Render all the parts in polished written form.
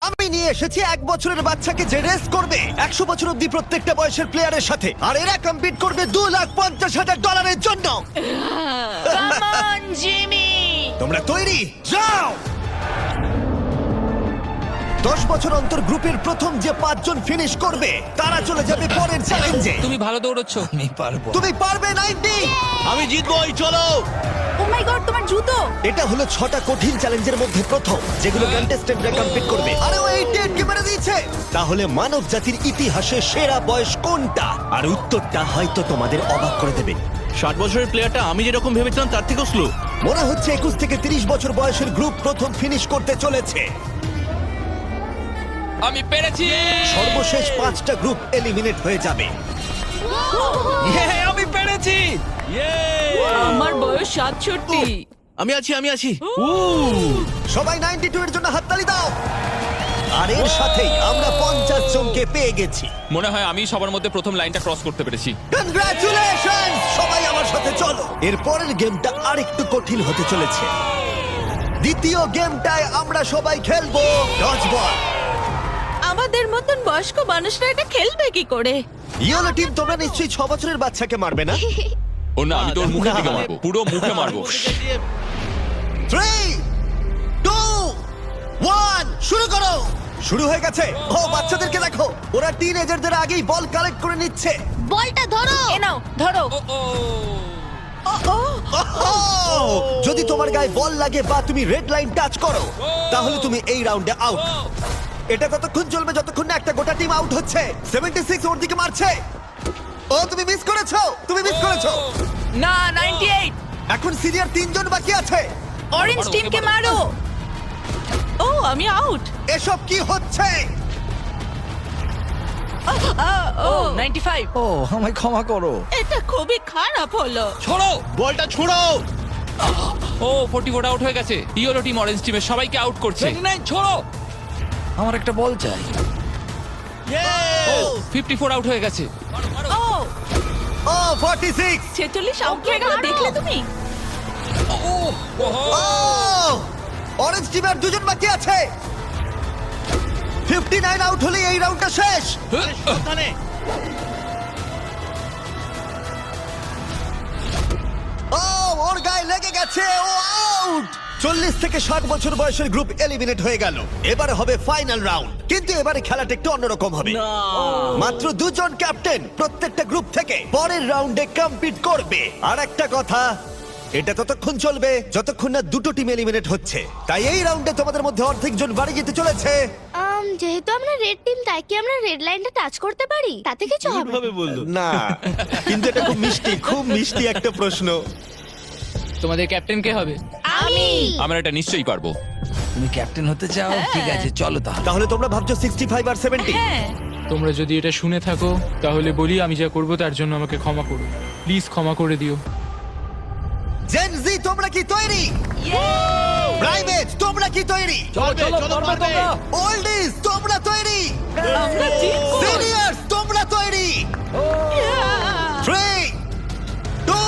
আমি নিয়ে এসেছি 1 বছরের বাচ্চাকে যে রেস করবে 100 বছর অব্দি প্রত্যেকটা বয়সের প্লেয়ারের সাথে, আর এরা কম্পিট করবে $2,50,000 জন্য। Come on Jimmy. তোমরা তৈরি? যাও। 10 বছর অন্তর গ্রুপের প্রথম যে 5 জন ফিনিশ করবে তারা চলে যাবে পরের চ্যালেঞ্জে। তুমি ভালো দৌড়চ্ছ। আমি পারবো। তুমি পারবে 90। আমি জিতবই, চলো। ও মাই গড, তোমার জুতো। এটা হলো 6টা কঠিন চ্যালেঞ্জের মধ্যে প্রথম, যেগুলো কন্টেস্টেন্টরা কমপ্লিট করবে। আরে ও 88 কে মেরে দিয়েছে। তাহলে মানব জাতির ইতিহাসে সেরা বয়স কোনটা? আর উত্তরটা হয়তো তোমাদের অবাক করে দেবে। 60 বছরের প্লেয়ারটা আমি যেরকম ভেবেছিলাম তার থেকেও স্লো। মনে হচ্ছে 21 থেকে 30 বছর বয়সের গ্রুপ প্রথম ফিনিশ করতে চলেছে। আমি পেরেছি। সর্বশেষ 5টা গ্রুপ এলিমিনেট হয়ে যাবে। আমি পেরেছি। আমার বয়স 67। আমি আছি। সবাই 92 এর জন্য হাততালি দাও। আর এর সাথেই আমরা 50 জনকে পেয়ে গেছি। মনে হয় আমি সবার মধ্যে প্রথম লাইনটা ক্রস করতে পেরেছি। কনগ্রাচুলেশন! সবাই আমার সাথে চলো। এর পরের গেমটা আরেকটু কঠিন হতে চলেছে। দ্বিতীয় গেমটায় আমরা সবাই খেলবো ডজ বল। আমাদের মতন বয়স্ক মানুষরা এটা খেলবে কি করে? ইয়েলো টিম, তোমরা নিশ্চয়ই 6 বছরের বাচ্চাকে মারবে না? ও না, আমি তোর মুখের দিকে মারবো, পুরো মুখে মারবো। 3, 2, 1 শুরু করো। শুরু হয়ে গেছে। ও বাচ্চাদেরকে দেখো, ওরা টিনেজারদের আগেই বল কালেক্ট করে নিচ্ছে। বলটা ধরো। এ নাও, ধরো। ওহ! যদি তোমার গায়ে বল লাগে বা তুমি রেড লাইন টাচ করো, তাহলে তুমি এই রাউন্ডে আউট। এটা ততক্ষণ চলবে যতক্ষণ না একটা গোটা টিম আউট হচ্ছে। 76 ওর দিকে মারছে। ও তুমি মিস করেছো, না, 98। এখন সিনিয়র 3 জন বাকি আছে। অরেঞ্জ মারো, টিমকে ওকে মারো। ও, আমি আউট। এসব কি হচ্ছে? ও 95। ও আমায় ক্ষমা করো। এটা খুবই খারাপ হলো। ছোড়ো। বলটা ছুড়ো। ও 44 আউট হয়ে গেছে। ইয়েলো টিম অরেঞ্জ টিমের সবাইকে আউট করছে। 29 ছোড়ো। আমার একটা বল চাই। ও 54 আউট হয়ে গেছে। ও ও 46। 46 আউট হয়ে গেল, দেখলে তুমি? ও অরেঞ্জ টিমের 2 জন বাকি আছে। 59 আউট হলে এই রাউন্ডটা শেষ। ওখানে ও ওর গায়ে লেগে গেছে, ও আউট। 40 থেকে 60 বছর বয়সের গ্রুপ এলিমিনেট হয়ে গেল। এবারে হবে ফাইনাল রাউন্ড, কিন্তু এবারে খেলাটা একটু অন্যরকম হবে। মাত্র 2 জন ক্যাপ্টেন প্রত্যেকটা গ্রুপ থেকে পরের রাউন্ডে কম্পিট করবে। আর একটা কথা, এটা ততক্ষণ চলবে যতক্ষণ না দুটো টিম এলিমিনেট হচ্ছে। তাই এই রাউন্ডে তোমাদের মধ্যে অর্ধেক জন বাড়ি যেতে চলেছে। যেহেতু আমরা রেড টিম, তাই কি আমরা রেড লাইনটা টাচ করতে পারি? তাতে কিছু হবে না। ভাবে বললো। না, কিন্তু এটা খুব মিষ্টি একটা প্রশ্ন। তোমাদের ক্যাপ্টেন কে হবে? আমি আমরা এটা নিশ্চয়ই পারবো। তুমি ক্যাপ্টেন হতে চাও? ঠিক আছে, চলো তাহলে। তাহলে তোমরা ভাবছো 65 আর 70? হ্যাঁ। তোমরা যদি এটা শুনে থাকো তাহলে বলি, আমি যা করব তার জন্য আমাকে ক্ষমা করো, প্লিজ ক্ষমা করে দিও। জেন জি, তোমরা কি তৈরি? প্রাইভেট, তোমরা কি তৈরি? চলো পারবে। ওল্ডিজ, তোমরা তৈরি? আমরা জিতবো। সিনিয়র্স, তোমরা তৈরি? 3, 2,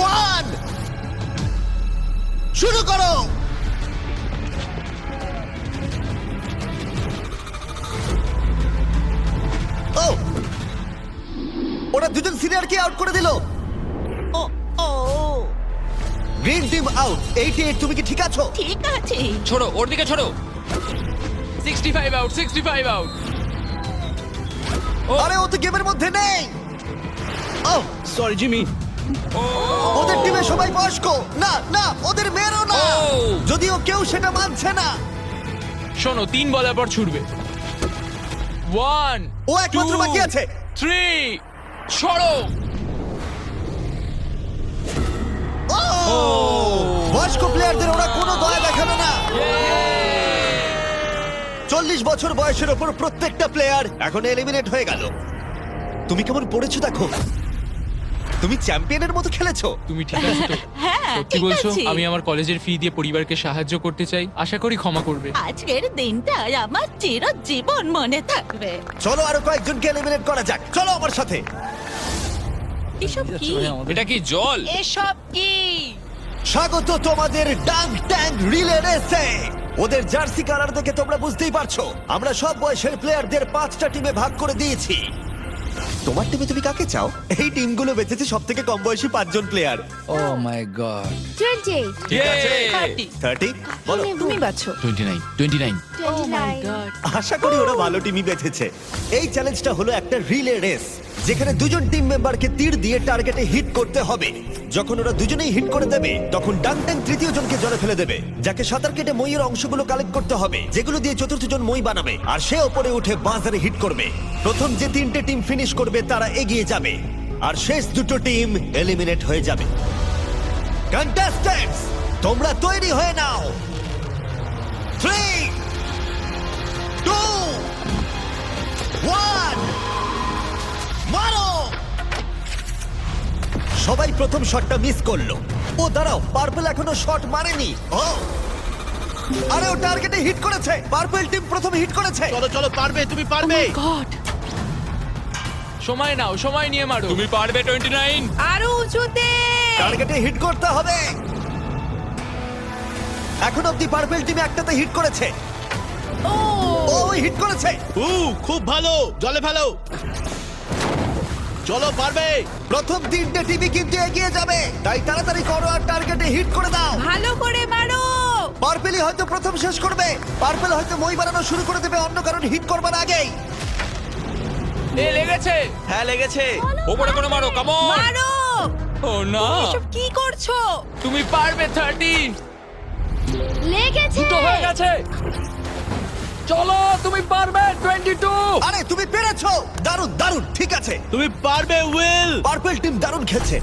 1 শুরু করো। ও ওরা 2 জন সিনিয়রকে আউট করে দিল। Green team out. 88, তুমি কি ঠিক আছো? ঠিক আছে। ছোড়ো, ওর দিকে ছোড়ো। 65 আউট, 65 আউট। আরে ও তো গেমের মধ্যে নেই। ও সরি জিমি। ওদের টিমে সবাই বয়স্ক। না না, ওদের মেয়েরও না। ও। যদিও কেউ সেটা মানছে না। শোনো, 3 বলার পর ছুটবে। 1, ও একমাত্র বাকি আছে। 3, ছড়ো। ও বয়স্ক প্লেয়ারদের ওরা কোনো দয়া দেখালো না। 40 বছর বয়সের ওপর প্রত্যেকটা প্লেয়ার এখন এলিমিনেট হয়ে গেল। তুমি কেমন পড়েছো দেখো। তুমি চ্যাম্পিয়নের মতো খেলেছো। তুমি ঠিক আছো তো? হ্যাঁ, সত্যি ঠিক বলছো? আছে। আমি আমার কলেজের ফি দিয়ে পরিবারকে সাহায্য করতে চাই, আশা করি ক্ষমা করবে। আজকের দিনটা আমার চিরজীবন মনে থাকবে। চলো আরো কয়েকজনকে এলিমিনেট করা যাক। চলো আমার সাথে। এসব কি? এটা কি জল? এসব কি? স্বাগত তোমাদের ডাঙ্ক ট্যাঙ্ক রিলে রেসে। ওদের জার্সি কালার দেখে তোমরা বুঝতেই পারছো আমরা সব বয়সের প্লেয়ারদের 5টা টিমে ভাগ করে দিয়েছি। তোমার টিমে তুমি কাকে চাও? এই টিমগুলো বেঁচেছে সব থেকে কম বয়সী 5 জন প্লেয়ার। ও মাই গড। 28, 30 বলো। তুমি বাছো 29 29 29, আশা করি ওরা ভালো টিমই বেঁচেছে। এই চ্যালেঞ্জটা হলো একটা রিলে রেস, যেখানে দুজন টিম মেম্বারকে তীর দিয়ে টার্গেটে হিট করতে হবে। যখন ওরা দুজনেই হিট করে দেবে তখন ডাংটাং তৃতীয় জনকে জলে ফেলে দেবে, যাকে সাঁতার কেটে মইয়ের অংশগুলো কালেক্ট করতে হবে, যেগুলো দিয়ে চতুর্থ জন মই বানাবে, আর সে ওপরে উঠে বাজারে হিট করবে। প্রথম যে 3টে টিম ফিনিশ করবে তারা এগিয়ে যাবে, আর শেষ দুটো টিম এলিমিনেট হয়ে যাবে। কন্টেস্ট্যান্টস, তোমরা তৈরি হয়ে নাও। 3 2 1 মারো! সবাই প্রথম শটটা মিস করলো। ও দাঁড়াও, পার্পল এখনো শট মারেনি। ও আরে ও টার্গেটে হিট করেছে। পার্পল টিম প্রথম হিট করেছে। চলো চলো, পারবে, তুমি পারবে। গড, সময় নাও, সময় নিয়ে মারো। তুমি পারবে 29। আরো উঁচুতে। টার্গেটে হিট করতে হবে। এখন অব্দি পার্পল টিম একটাতে হিট করেছে। ও ও হিট করেছে। খুব ভালো, জলে ফেলো। চলো, পারবে। প্রথম 3টে টিমই কিন্তু এগিয়ে যাবে, তাই তাড়াতাড়ি করো আর টার্গেটে হিট করে দাও। ভালো করে মারো। পার্পেলই হয়তো প্রথম শেষ করবে। পার্পেল হয়তো মই বানানো শুরু করে দেবে অন্য কারণ হিট করবার আগেই। এ লেগেছে। হ্যাঁ, লেগেছে। ওপরে করে মারো, কাম অন। মারো। ও না, এসব কি করছো? তুমি পারবে 30। লেগেছে। দুটো হয়ে গেছে। চলো, তুমি পারবে 22। আরে তুমি পেরেছো, দারুণ দারুণ। ঠিক আছে, তুমি পারবে, উইল। পার্পেল টিম দারুণ খেলছে।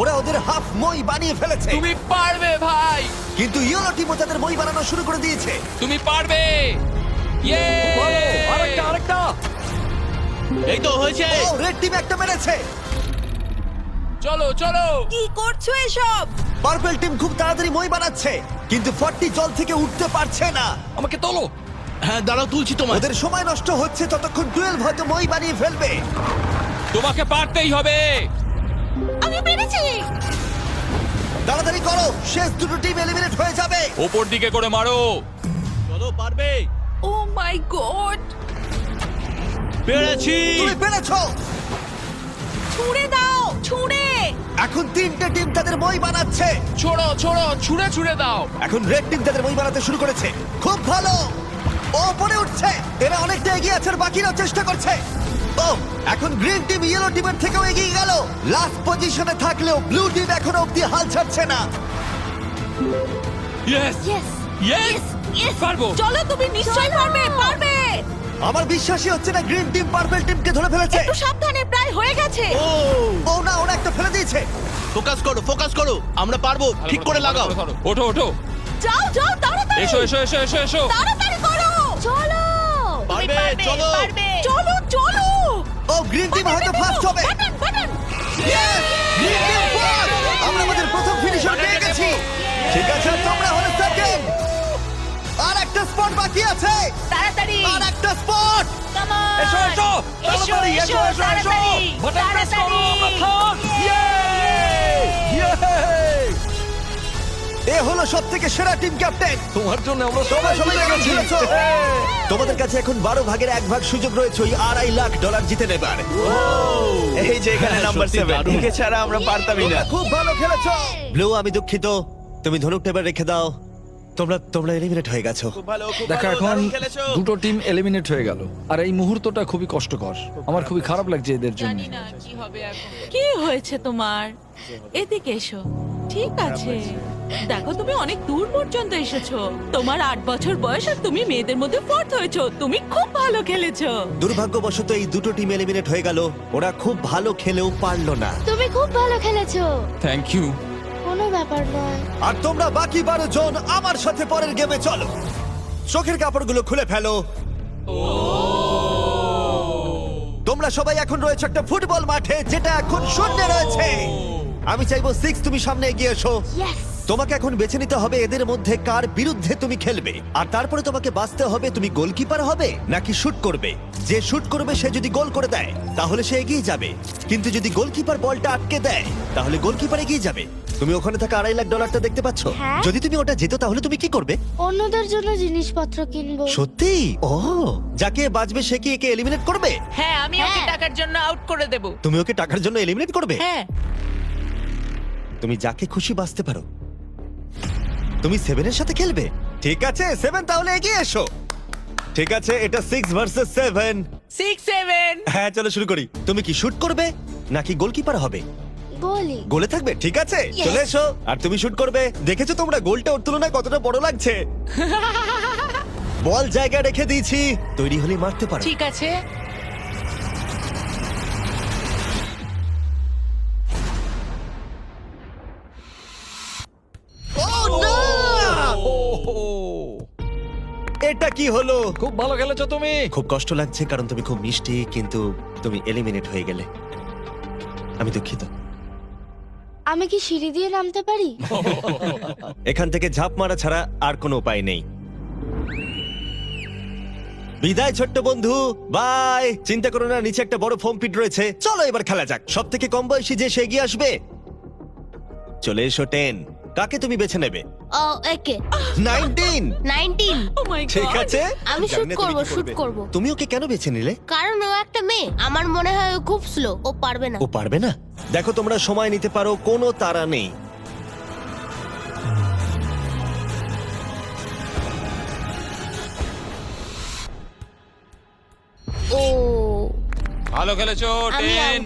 ওরা ওদের হাফ মই বানিয়ে ফেলেছে, তুমি পারবে ভাই। কিন্তু ইয়েলো টিমও তাদের মই বানানো শুরু করে দিয়েছে। তুমি পারবে। ইয়ে! আরেকটা। এই তো হয়েছে। ও রেড টিম একটা মেরেছে। চলো চলো। কি করছো এসব? পার্পেল টিম খুব তাড়াতাড়ি মই বানাচ্ছে, কিন্তু 40 জল থেকে উঠতে পারছে না। আমাকে তোলো। হ্যাঁ, দাঁড়াও, তুলছি তোমার। ওদের সময় নষ্ট হচ্ছে, ততক্ষণ 12 হয়তো মই বানিয়ে ফেলবে। তোমাকে পারতেই হবে। আমি পেরেছি। তাড়াতাড়ি করো, শেষ দুটো টিম এলিমিনেট হয়ে যাবে। ওপর দিকে করে মারো। চলো, পারবে। ও মাই গড, পেরেছি। তুমি পেরেছো। ছুঁড়ে দাও, ছুঁড়ে। এখন 3টে টিম তাদের মই বানাচ্ছে। ছোড়ো ছোড়ো, ছুঁড়ে ছুঁড়ে দাও। এখন রেড টিম তাদের মই বানাতে শুরু করেছে। খুব ভালো, ও উপরে উঠছে। এরা অনেকটা এগিয়ে আছে, আর বাকিরাও চেষ্টা করছে। ও এখন গ্রিন টিম ইয়েলো টিমের থেকেও এগিয়ে গেল। লাস্ট পজিশনে থাকলেও ব্লু টিম এখনো অব্দি হাল ছাড়ছে না। Yes Yes. ইয়েস, Yes, পারবো। চলো, তুমি নিশ্চয়ই পারবে, পারবে। আমার বিশ্বাসই হচ্ছে না গ্রিন টিম পার্পল টিমকে ধরে ফেলেছে। একটু সাবধানে, প্রায় হয়ে গেছে। ও, ও না, ওরা একটা ফেলে দিয়েছে। ফোকাস করো, ফোকাস করো। আমরা পারবো, ঠিক করে লাগাও। ওঠো ওঠো, যাও যাও, তাড়াতাড়ি। এসো এসো এসো এসো এসো। তাড়াতাড়ি করো। চলো। তুমি পারবে, চলো। পারবে। চলো চলো। ও গ্রিন টিম হয়তো ফার্স্ট হবে। Button button. Yes! Green team first. আমরা আমাদের প্রথম ফিনিশার পেয়ে গেছি। ঠিক আছে, আর তোমরা হলো সেকেন্ড। আর একটা স্পট বাকি আছে। তাড়াতাড়ি। আর একটা স্পট। Come on! এসো, এসো, এসো, তাড়াতাড়ি, এসো, এসো, এসো, এসো। তাড়াতাড়ি, বাটন প্রেস করো, আমরা তাড়াতাড়ি। থার্ড। এ হলো সবথেকে সেরা টিম ক্যাপ্টেন। তোমার জন্য আমরা তোমরা সবাই সবাই কেমন খেলেছো? তোমাদের কাছে এখন 12 ভাগের 1 ভাগ সুযোগ রয়েছে ওই $2.5 লাখ জিতে নেবার। এই যে এখানে নাম্বার সত্যি 7 দারুণ। একে ছাড়া আমরা পারতামই না। তোমরা খুব ভালো খেলেছো। ব্লু, আমি দুঃখিত, তুমি ধনুকটা এবার রেখে দাও। তোমরা এলিমিনেট হয়ে গেছো। খুব ভালো, খুব দেখো, ভালো, এখন দারুণ খেলেছো। দুটো টিম এলিমিনেট হয়ে গেল, আর এই মুহূর্তটা খুবই কষ্টকর। আমার খুবই খারাপ লাগছে এদের জন্য। জানি না কি হবে এখন। কি হয়েছে তোমার? এদিকে এসো। ঠিক আছে, দেখো তুমি অনেক দূর পর্যন্ত এসেছো। তোমার 8 বছর বয়স, আর তুমি মেয়েদের মধ্যে ফোর্থ হয়েছো। তুমি খুব ভালো খেলেছো। দুর্ভাগ্যবশত এই দুটো টিম এলিমিনেট হয়ে গেল। ওরা খুব ভালো খেলেও পারলো না। তুমি খুব ভালো খেলেছো। Thank you. কোনো ব্যাপার নয়। আর তোমরা বাকি 12 জন আমার সাথে পরের গেমে চলো। চোখের কাপড়গুলো খুলে ফেলো। তোমরা সবাই এখন রয়েছে একটা ফুটবল মাঠে, যেটা এখন শূন্য রয়েছে। আমি চাইবো 6 তুমি সামনে এগিয়ে এসো। ইয়েস। তোমাকে এখন বেছে নিতে হবে এদের মধ্যে কার বিরুদ্ধে তুমি খেলবে, আর তারপরে তোমাকে বাঁচতে হবে তুমি গোলকিপার হবে নাকি শুট করবে। যে শুট করবে সে যদি গোল করে দেয় তাহলে সে এগিয়ে যাবে, কিন্তু যদি গোলকিপার বলটা আটকে দেয় তাহলে গোলকিপার এগিয়ে যাবে। তুমি ওখানে থাকা $2.5 লাখ দেখতে পাচ্ছ? হ্যাঁ। যদি তুমি ওটা যেত তাহলে তুমি কি করবে? অন্যদের জন্য জিনিসপত্র কিনবো। সত্যি? ও, যাকে বাঁচবে সে কি একে এলিমিনেট করবে? হ্যাঁ আমি ওকে হ্যাঁ। টাকার জন্য আউট করে দেব। তুমি ওকে টাকার জন্য এলিমিনেট করবে? হ্যাঁ তুমি যাকে খুশি বাঁচতে পারো। তুমি 7 এর সাথে খেলবে? ঠিক আছে 7, তাহলে এগিয়ে এসো। ঠিক আছে, এটা 6 ভার্সেস 7। 6-7 হ্যাঁ, চলো শুরু করি। তুমি কি শুট করবে নাকি গোলকিপার হবে? গলি। গোলে থাকবে? ঠিক আছে, চলে এসো। আর তুমি শুট করবে। দেখেছো তোমরা গোলটা ওর তুলনায় কতটা বড় লাগছে? বল জায়গা রেখে দিয়েছি, তৈরি হলে মারতে পারো। ঠিক আছে। Oh, no! এটা কি হলো? খুব ভালো খেলেছো তুমি। খুব কষ্ট লাগছে কারণ তুমি খুব মিষ্টি, কিন্তু তুমি এলিমিনেট হয়ে গেলে। আমি দুঃখিত। আমি কি সিঁড়ি দিয়ে নামতে পারি? এখান থেকে ঝাঁপ মারা ছাড়া আর কোনো উপায় নেই। বিদায় ছোট্ট বন্ধু, বাই। চিন্তা করো না, নিচে একটা বড় ফোম পিট রয়েছে। চলো এবার খেলা যাক। সব থেকে কম বয়সী যে সে এগিয়ে আসবে। চলে এসো 10। কাকে তুমি বেছে নেবে? ও একে 19। 19। ও মাই ঠিক গড। আছে, আমি জানি শুট না তুমি করব, কি শুট করবে। করব। তুমি ওকে কেন বেছে নিলে? কারণ ও একটা মেয়ে, আমার মনে হয় ও খুব স্লো, ও পারবে না। ও পারবে না? দেখো তোমরা সময় নিতে পারো, কোনো তাড়া নেই। ও ভালো খেলেছো আমি 10।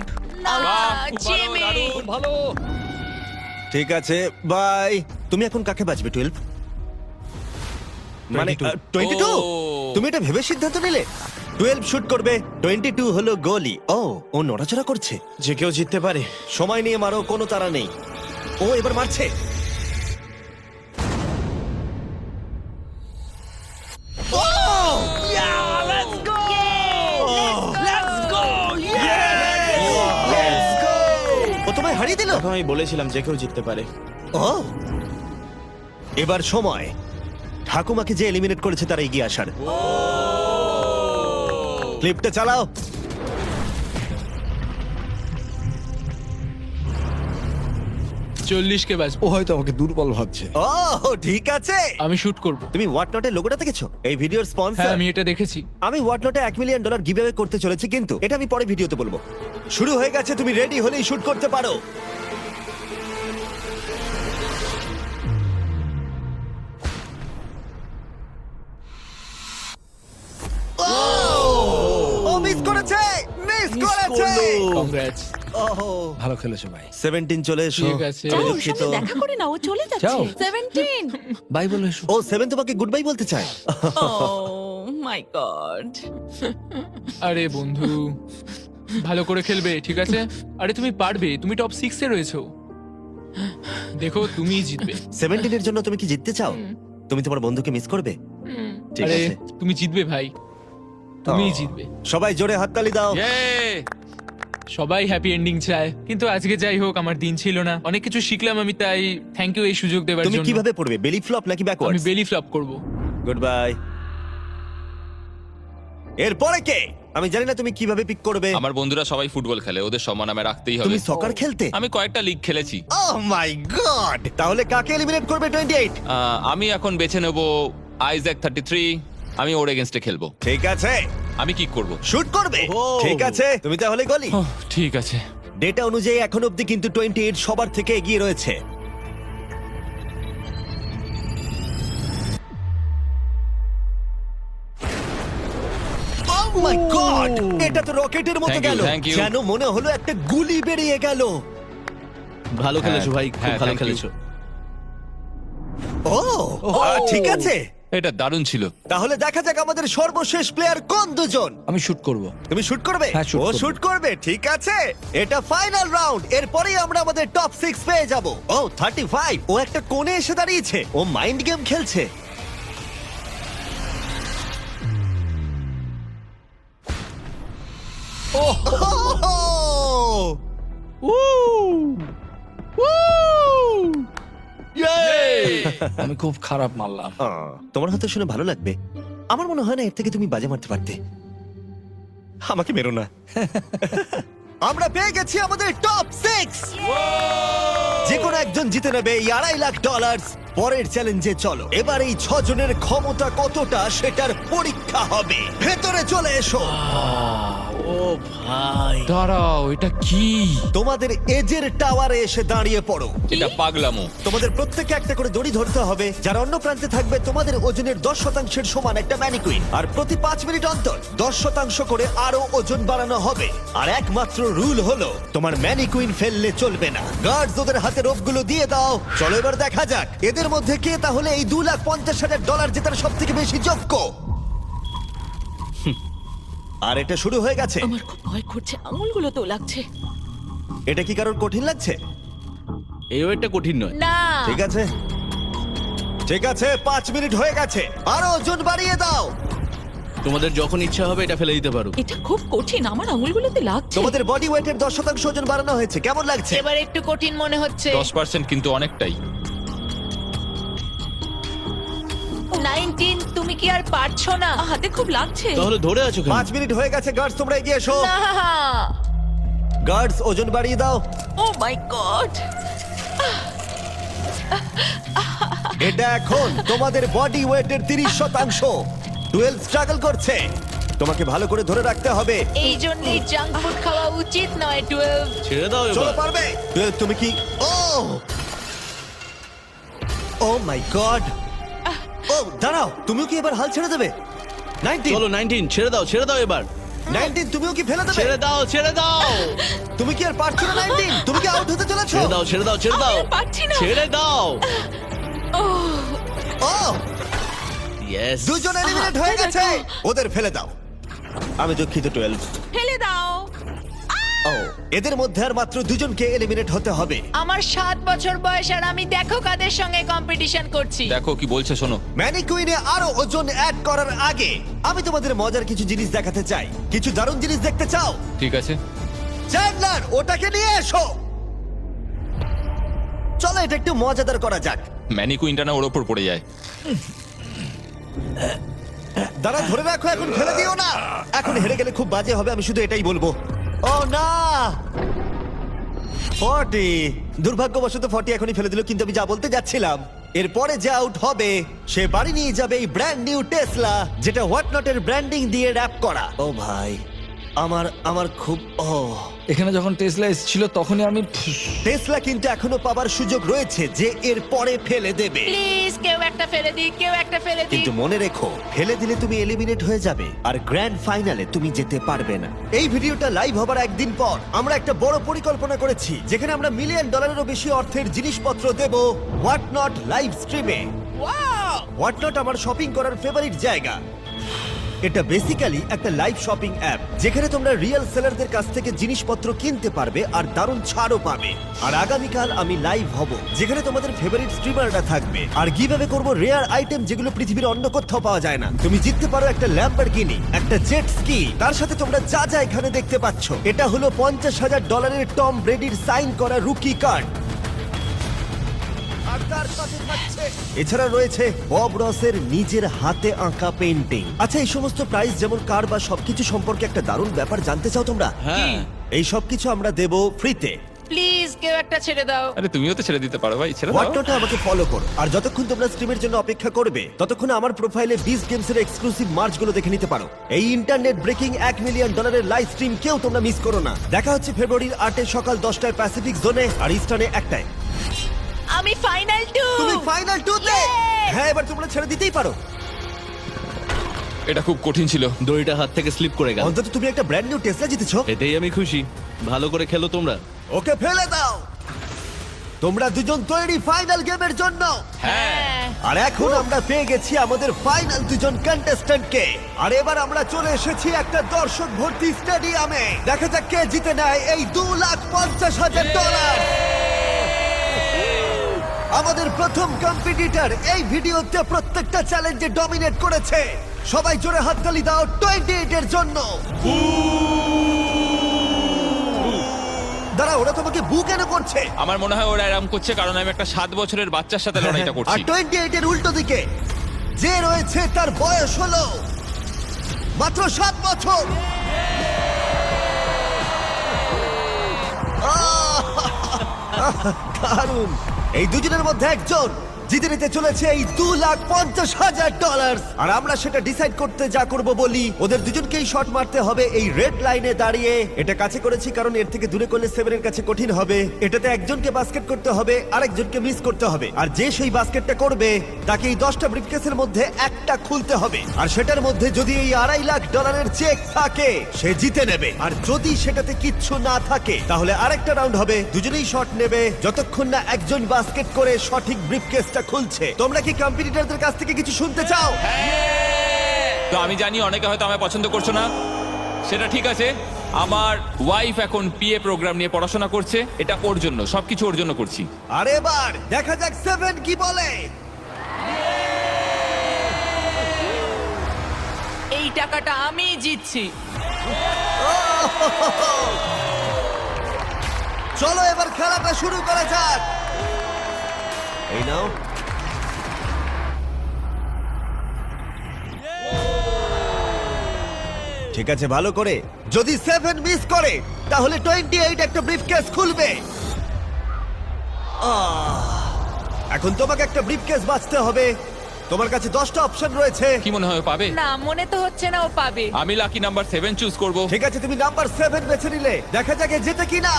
out। বাহ, খুব ভালো, জিমি। দারুণ। খুব ভালো। ঠিক আছে, বাই। তুমি এখন কাকে বাঁচবে? 12 মানে 22? ও। তুমি এটা ভেবে সিদ্ধান্ত নিলে? 12 শুট করবে, 22 হলো গোলি। ও নড়াচড়া করছে। যে কেউ জিততে পারে। সময় নিয়ে মারো, কোনো তাড়া নেই। ও এবার মারছে। ও তোমায় হারিয়ে দিল। এখন আমি বলেছিলাম যে কেউ জিততে পারে। ও, এবার সময় ঠাকুমাকে যে এলিমিনেট করেছে তারা এগিয়ে আসার। ক্লিপটা চালাও। চল্লিশকে বাঁচবো। ও হয়তো আমাকে দুর্বল ভাবছে। ও ঠিক আছে। আমি শুট করব। তুমি হোয়াটনটের লোগোটা দেখেছো? এই ভিডিওর হ্যাঁ স্পন্সর। আমি এটা দেখেছি। আমি হোয়াটনটে $1 মিলিয়ন গিভঅ্যাওয়ে করতে চলেছি, কিন্তু এটা আমি পরে ভিডিওতে বলবো। শুরু হয়ে গেছে, তুমি রেডি হলেই শুট করতে পারো। ও মিস করেছে, মিস করেছে। কংগ্রাটস। ওহো, ভালো খেলেছো ভাই। 17 চলে এসো। ঠিক আছে। আমি যাও, ওর দুঃখিত। সাথে দেখা করে না, ও চলে যাচ্ছে। যাও। 17। বাই বলে এসো। ও 7 তোমাকে গুড বাই বলতে চায়। ও মাই গড। আরে বন্ধু, ভালো করে খেলবে, ঠিক আছে? আরে তুমি পারবে, তুমি টপ 6 এ রয়েছো। দেখো তুমিই জিতবে। 17 এর জন্য তুমি কি জিততে চাও? তুমি তোমার বন্ধুকে মিস করবে? ঠিক আরে আছে। তুমি জিতবে ভাই, তুমিই জিতবে। সবাই জোরে হাততালি দাও। Yay! সবাই হ্যাপি এন্ডিং চায়, কিন্তু আজকে যাই হোক আমার দিন ছিল না। অনেক কিছু শিখলাম আমি, তাই থ্যাংক ইউ এই সুযোগ দেওয়ার তুমি জন্য। কিভাবে পড়বে? বেলি ফ্লপ নাকি আমি ব্যাকওয়ার্ডস? বেলি ফ্লপ করব। Good bye. এরপরে কে? আমি জানি না তুমি কিভাবে পিক করবে। আমার বন্ধুরা সবাই ফুটবল খেলে, ওদের সম্মান আমি রাখতেই হবে। তুমি সকার খেলতে? আমি কয়েকটা লিগ খেলেছি। ওহ মাই গড! তাহলে কাকে এলিমিনেট করবে 28? আমি এখন বেছে নেব আইজ্যাক 33। আমি ওর এগেনস্টে খেলবো। ঠিক আছে, আমি কি করব? শুট করবে। ঠিক আছে, তুমি তাহলে গলি। ঠিক আছে। ডেটা অনুযায়ী এখন অবধি কিন্তু 28 সবার থেকে এগিয়ে রয়েছে। Oh my God! এটা তো রকেটের মতো Thank you, গেল। thank you. যেন মনে হলো একটা গুলি বেরিয়ে গেল। ভালো খেলেছো ভাই, খুব হ্যাঁ, ভালো thank you. খেলেছো। ও ঠিক আছে, এটা দারুণ ছিল। তাহলে দেখা যাক আমাদের সর্বশেষ প্লেয়ার কোন দুজন। আমি শুট করব। তুমি শুট করবে? হ্যাঁ, shoot ও করবো। শুট করবে, ঠিক আছে। এটা ফাইনাল রাউন্ড, এরপরেই আমরা আমাদের টপ 6 পেয়ে যাব। ও 35, ও একটা কোণে এসে দাঁড়িয়েছে, ও মাইন্ড গেম খেলছে। আমি খুব খারাপ মারলাম। তোমার হয়তো শুনে ভালো লাগবে, আমার মনে হয় না এর থেকে তুমি বাজে মারতে পারতে। আমাকে মেরো না। আমরা পেয়ে গেছি আমাদের টপ 6। যে কোনো একজন জিতে নেবে এই $2.5 লাখ। পরের চ্যালেঞ্জে চলো, এবার এই 6 জনের ক্ষমতা কতটা সেটার পরীক্ষা হবে। ভেতরে চলে এসো। ও ভাই, দাঁড়াও, এটা কি? তোমাদের এজের টাওয়ারে এসে দাঁড়িয়ে পড়ো। এটা পাগলামো। তোমাদের প্রত্যেককে একটা করে দড়ি ধরতে হবে, যার অন্য প্রান্তে থাকবে তোমাদের ওজনের 10% সমান একটা ম্যানিকুইন। আর প্রতি 5 মিনিট অন্তর 10% করে আরো ওজন বাড়ানো হবে। আর একমাত্র রুল হলো তোমার ম্যানিকুইন ফেললে চলবে না। গার্ডস ওদের হাতে রোপগুলো দিয়ে দাও। চলো এবার দেখা যাক এদের মধ্যে কে তাহলে এই $2,50,000 জেতার সব থেকে বেশি যোগ্য। আর এটা শুরু হয়ে গেছে। আমার খুব ভয় করছে, আঙুলগুলো তো লাগছে। এটা কি কারোর কঠিন লাগছে? এই ওয়েটটা কঠিন নয়। না, ঠিক আছে, ঠিক আছে, 5 মিনিট হয়ে গেছে। আরো ওজন বাড়িয়ে দাও। তোমাদের যখন ইচ্ছা হবে এটা ফেলে দিতে পারো। এটা খুব কঠিন, আমার আঙুলগুলোতে লাগছে। তোমাদের বডি ওয়েটের 10% ওজন বাড়ানো হয়েছে, কেমন লাগছে? এবার একটু কঠিন মনে হচ্ছে। 10% কিন্তু অনেকটাই। 19, তুমি কি আর পারছো না? হাতে খুব লাগছে। তাহলে ধরে আছো কেন? 5 মিনিট হয়ে গেছে। গার্ডস তোমরা এগিয়ে এসো। না, গার্ডস ওজন বাড়িয়ে দাও। ও মাই গড! এটা এখন তোমাদের বডি ওয়েটের 30%। 12 স্ট্রাগল করছে, তোমাকে ভালো করে ধরে রাখতে হবে। এই জন্যই জাঙ্ক ফুড খাওয়া উচিত নয়। 12। ছেড়ে দাও চলো এবার। পারবে। 12 তুমি কি? ও মাই গড! ও দাঁড়াও, তুমিও কি এবার হাল ছেড়ে দেবে? 19, চলো 19, ছেড়ে দাও, ছেড়ে দাও এবার। 19 তুমিও কি ফেলে দেবে? ছেড়ে দাও, ছেড়ে দাও। তুমি কি আর পারছো না? 19 তুমি কি আউট হতে চলেছো? ছেড়ে দাও, ছেড়ে দাও, ছেড়ে দাও। আমি আর পারছি না। ছেড়ে দাও। ও ইয়েস। দুজন এলিমিনেট হয়ে গেছে। ওদের ফেলে দাও। আমি দুঃখিত 12। ফেলে দাও। ও এদের মধ্যে আর মাত্র দুজনকে এলিমিনেট হতে হবে। আমার 7 বছর বয়স আর আমি দেখো কাদের সঙ্গে কম্পিটিশন করছি। দেখো কি বলছে, শোনো। ম্যানিকুইনে আরো ওজন অ্যাড করার আগে আমি তোমাদের মজার কিছু জিনিস দেখাতে চাই। কিছু দারুণ জিনিস দেখতে চাও? ঠিক আছে। চ্যান্ডলার ওটাকে নিয়ে এসো। চলো এটা একটু মজাদার করা যাক। ম্যানিকুইনটা না ওর ওপর পড়ে যায়। দাঁড়া, ধরে রাখো, এখন ফেলে দিও না। এখন হেরে গেলে খুব বাজে হবে, আমি শুধু এটাই বলবো। ও না, 40। দুর্ভাগ্যবশত 40 এখনই ফেলে দিল, কিন্তু আমি যা বলতে যাচ্ছিলাম, এরপরে যে আউট হবে সে বাড়ি নিয়ে যাবে এই ব্র্যান্ড নিউ টেসলা, যেটা হোয়াট নটের ব্র্যান্ডিং দিয়ে র‍্যাপ করা। ও ভাই, আমার খুব এখানে যখন টেসলা এসেছিল তখনই আমি টেসলা কিন্তু এখনো পাবার সুযোগ রয়েছে যে এর পরে ফেলে দেবে। প্লিজ কেউ একটা ফেলে দিই, কেউ একটা ফেলে দিই। কিন্তু মনে রেখো, ফেলে দিলে তুমি এলিমিনেট হয়ে যাবে আর গ্র্যান্ড ফাইনালে তুমি যেতে পারবে না। এই ভিডিওটা লাইভ হবার একদিন পর আমরা একটা বড় পরিকল্পনা করেছি, যেখানে আমরা $1 মিলিয়নেরও বেশি অর্থের জিনিসপত্র দেব হোয়াট নট লাইভ স্ট্রিমে। হোয়াট নট আমার শপিং করার ফেভারিট জায়গা। এটা বেসিক্যালি একটা লাইভ শপিং অ্যাপ, যেখানে তোমরা রিয়েল সেলারদের কাছ থেকে জিনিসপত্র কিনতে পারবে আর দারুণ ছাড়ও পাবে। আর আগামীকাল আমি লাইভ হব, যেখানে তোমাদের ফেভারিট স্ট্রিমাররা থাকবে, আর গিভঅ্যাওয়ে করব রেয়ার আইটেম যেগুলো পৃথিবীর অন্য কোথাও পাওয়া যায় না। তুমি জিততে পারো একটা ল্যাম্বরগিনি, একটা জেট স্কি, তার সাথে তোমরা যা যা এখানে দেখতে পাচ্ছ। এটা হলো $50,000 টম ব্রেডির সাইন করা রুকি কার্ড। আর তার সাথে থাকছে, এছাড়া রয়েছে বব রসের নিজের হাতে আঁকা পেইন্টিং। আচ্ছা, এই সমস্ত প্রাইস যেমন কার বা সবকিছু সম্পর্কে একটা দারুণ ব্যাপার জানতে চাও তোমরা? হ্যাঁ। এই সবকিছু আমরা দেব ফ্রিতে। প্লিজ কেউ একটা ছেড়ে দাও। আরে তুমিও তো ছেড়ে দিতে পারো ভাই, ছেড়ে দাও। হোয়াটনটে আমাকে ফলো করো, আর যতক্ষণ তোমরা স্ট্রিমের জন্য অপেক্ষা করবে ততক্ষণ আমার প্রোফাইলে বিস গেমসের এক্সক্লুসিভ মার্চগুলো দেখে নিতে পারো। এই internet breaking $1 million live stream কেউ তোমরা মিস করো না। দেখা হচ্ছে ফেব্রুয়ারির 8 সকাল 10টায় প্যাসিফিক জোনে আর ইস্টার্নে 1টায়। আমি ফাইনাল 2। তুমি ফাইনাল 2তে? হ্যাঁ, এবার তোমরা ছেড়ে দিতেই পারো। এটা খুব কঠিন ছিল। দড়িটা হাত থেকে স্লিপ করে গেল। অন্তত তুমি একটা ব্র্যান্ড নিউ টেসলা জিতেছো। এতেই আমি খুশি। ভালো করে খেলো তোমরা। ওকে ফেলে দাও। তোমরা দুজন তৈরি ফাইনাল গেমের জন্য? হ্যাঁ। আর এখন আমরা পেয়ে গেছি আমাদের ফাইনাল দুজন কন্টেস্ট্যান্টকে। আর এবার আমরা চলে এসেছি একটা দর্শক ভর্তি স্টেডিয়ামে। দেখা যাক কে জিতে নেয় এই $2,50,000। আমাদের প্রথম কম্পিটিটর এই ভিডিওতে প্রত্যেকটা চ্যালেঞ্জে ডমিনেট করেছে। সবাই জোরে হাততালি দাও 28 এর জন্য। দাঁড়া, ওরা তোমাকে বু কেন করছে? আমার মনে হয় ওরা এরকম করছে কারণ আমি একটা 7 বছরের বাচ্চার সাথে লড়াইটা আর করছি। 28 এর উল্টো দিকে যে রয়েছে তার বয়স হলো মাত্র 7 বছর। দারুণ। এই দুজনের মধ্যে একজন জিতে নিতে চলেছে এই $2,50,000। আর আমরা সেটা ডিসাইড করতে যা করব বলি, ওদের দুজনকেই শট মারতে হবে এই রেড লাইনে দাঁড়িয়ে। এটা কাছে করেছি কারণ এর থেকে দূরে করলে সেভেনের কাছে কঠিন হবে। এটাতে একজনকে বাস্কেট করতে হবে, আরেকজনকে মিস করতে হবে। আর যে সেই বাস্কেটটা করবে তাকে এই 10টা ব্রিফকেসের মধ্যে একটা খুলতে হবে। আর সেটার মধ্যে যদি এই $2.5 লাখ চেক থাকে সে জিতে নেবে। আর যদি সেটাতে কিচ্ছু না থাকে তাহলে আরেকটা রাউন্ড হবে, দুজনেই শট নেবে যতক্ষণ না একজন বাস্কেট করে সঠিক ব্রিফকেসটা খুলছে। তোমরা কি কম্পিটিটরদের কাছ থেকে কিছু শুনতে চাও? তো আমি জানি অনেকে হয়তো আমায় পছন্দ করছো না, সেটা ঠিক আছে। আমার ওয়াইফ এখন পিএ প্রোগ্রাম নিয়ে পড়াশোনা করছে, এটা ওর জন্য, সবকিছু ওর জন্য করছি। আর এবার দেখা যাক সেভেন কি বলে। এই টাকাটা আমি জিতছি। চলো এবার খেলাটা শুরু করা যাক। এই নাও। ঠিক আছে, ভালো করে। যদি 7 মিস করে তাহলে 28 একটা ব্রিফকেস খুলবে। এখন তোমাকে একটা ব্রিফকেস বাঁচতে হবে। তোমার কাছে 10টা অপশন রয়েছে। কি মনে হয় ও পাবে? না, মনে তো হচ্ছে না ও পাবে। আমি লাকি নাম্বার 7 চুজ করব। ঠিক আছে, তুমি নাম্বার 7 বেছে নিলে। দেখা যাক যেতে কিনা।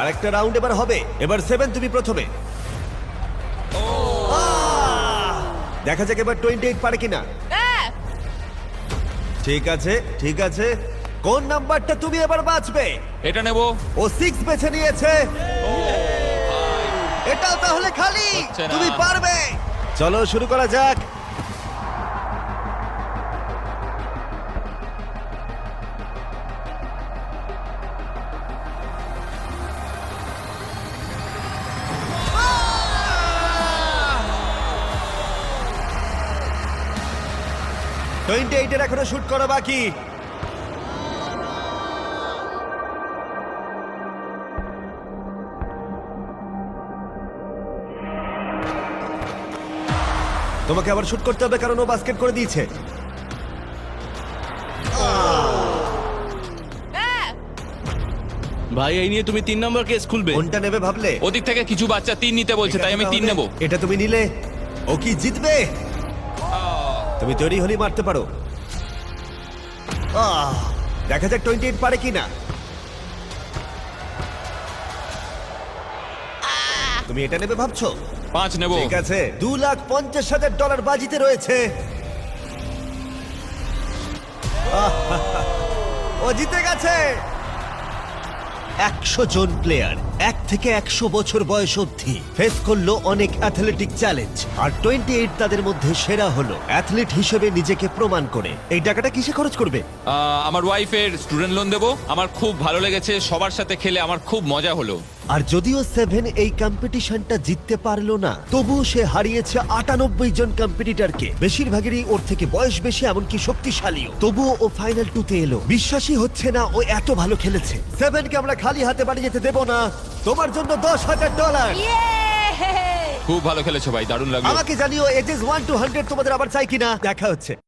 আরেকটা রাউন্ড এবার হবে। এবার 7 তুমি প্রথমে। দেখা যাক এবার 28 পারে কিনা। ঠিক আছে, ঠিক আছে। কোন নাম্বারটা তুমি এবার বাঁচবে? এটা নেব। ও 6 বেছে নিয়েছে। এটাও তাহলে খালি। হচ্ছে না। তুমি পারবে। চলো শুরু করা যাক। এর এখনো শুট করা বাকি। তোমাকে আবার শুট করতে হবে কারণ ও বাস্কেট করে দিয়েছে। ভাই এই নিয়ে তুমি 3 নম্বর কেস খুলবে। কোনটা নেবে ভাবলে? ওদিক থেকে কিছু বাচ্চা 3 নিতে বলছে, তাই আমি 3 নেব। এটা তুমি নিলে। ও কি জিতবে? তুমি তৈরি হলেই মারতে পারো। দেখা যাক 28 পারে কিনা। তুমি এটা নেবে ভাবছো? 5 নেব। ঠিক আছে, $2,50,000 বাজিতে রয়েছে। ও জিতে গেছে। 100 জন প্লেয়ার 1 থেকে 100 বছর বয়স অবধি ফেস করলো অনেক অ্যাথলেটিক চ্যালেঞ্জ। আর 28 তাদের মধ্যে সেরা হলো অ্যাথলিট হিসেবে নিজেকে প্রমাণ করে। এই টাকাটা কিসে খরচ করবে? আমার ওয়াইফের স্টুডেন্ট লোন দেব। আমার খুব ভালো লেগেছে, সবার সাথে খেলে আমার খুব মজা হলো। আর যদিও 7 এই কম্পিটিশনটা জিততে পারলো না, তবুও সে হারিয়েছে 98 জন কম্পিটিটরকে। বেশিরভাগেরই ওর থেকে বয়স বেশি, এমনকি শক্তিশালীও। তবুও ও ফাইনাল 2-তে এলো। বিশ্বাসই হচ্ছে না ও এত ভালো খেলেছে। 7 কে আমরা খালি হাতে বাড়ি যেতে দেব না। তোমার জন্য $10,000। খুব ভালো খেলেছো ভাই, দারুণ লাগলো। আমাকে জানিও এজেস 1 to 100 তোমাদের আবার চাই কিনা। দেখা হচ্ছে।